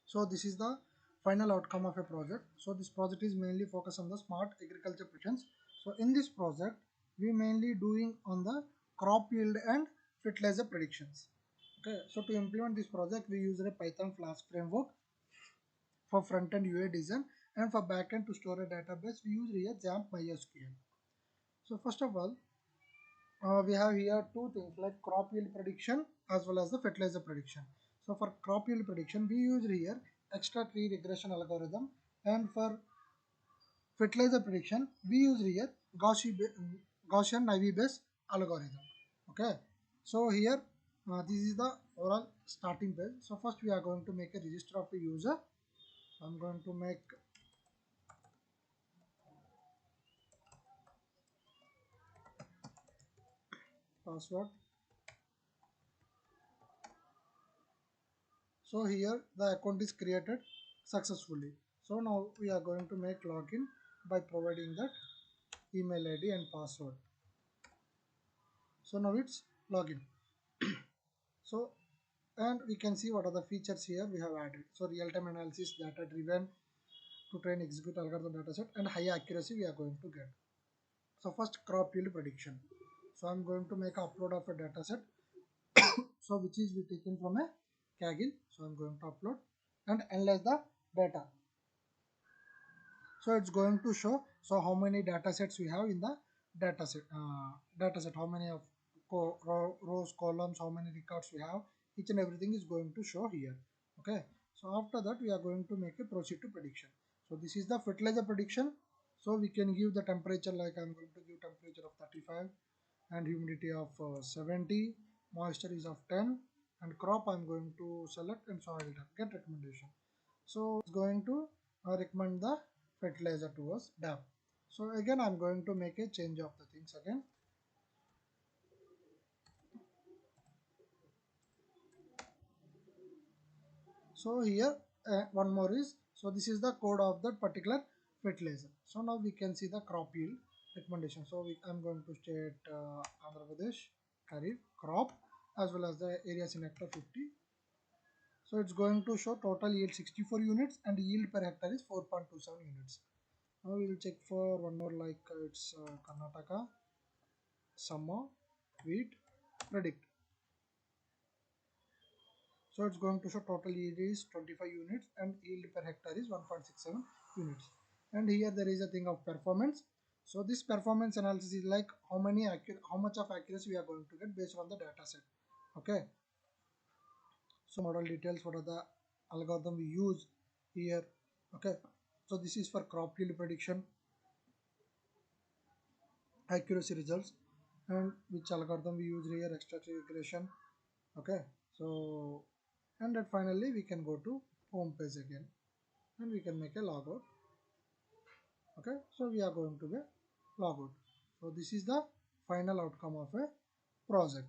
So this is the final outcome of a project. So this project is mainly focused on the smart agriculture predictions. So in this project, we mainly doing on the crop yield and fertilizer predictions. Okay, so to implement this project, we use a Python Flask framework for front-end UI design, and for backend to store a database, we use here XAMPP MySQL. So first of all, we have here two things like crop yield prediction as well as the fertilizer prediction. So for crop yield prediction, we use here extra tree regression algorithm, and for fertilizer prediction, we use here Gaussian Naive Bayes algorithm. Okay, so here this is the overall starting page. So first we are going to make a register of a user. I'm going to make password. So here the account is created successfully. So now we are going to make login by providing that email ID and password. So now it's login. So and we can see what are the features here we have added. So real-time analysis, data driven to train execute algorithm dataset, and high accuracy we are going to get. So first crop yield prediction. So I'm going to make an upload of a dataset. So which is we taken from a Kaggle. So I'm going to upload and analyze the data. So it's going to show how many data sets we have in the data set, how many of rows, columns, how many records we have, each and everything is going to show here. Okay, so after that we are going to make a proceed to prediction. So this is the fertilizer prediction. So we can give the temperature, like I'm going to give temperature of 35 and humidity of 70, moisture is of 10, and crop I'm going to select, and soil type, get recommendation. So it's going to recommend the fertilizer to us DAP. So again I'm going to make a change of the things again. So here one more is, so this is the code of that particular fertilizer. So now we can see the crop yield recommendation. So I'm going to state Andhra Pradesh, Kharif, crop, as well as the areas in hectare 50. So it's going to show total yield 64 units and yield per hectare is 4.27 units. Now we will check for one more, like it's Karnataka, summer, wheat, predict. So it's going to show total yield is 25 units and yield per hectare is 1.67 units. And here there is a thing of performance. So this performance analysis is like how much of accuracy we are going to get based on the data set. Okay. So model details, what are the algorithm we use here. Okay. So this is for crop yield prediction, accuracy results, and which algorithm we use here, extra regression. Okay, so and then finally we can go to home page again and we can make a logout. Okay, so we are going to the logout. So this is the final outcome of a project.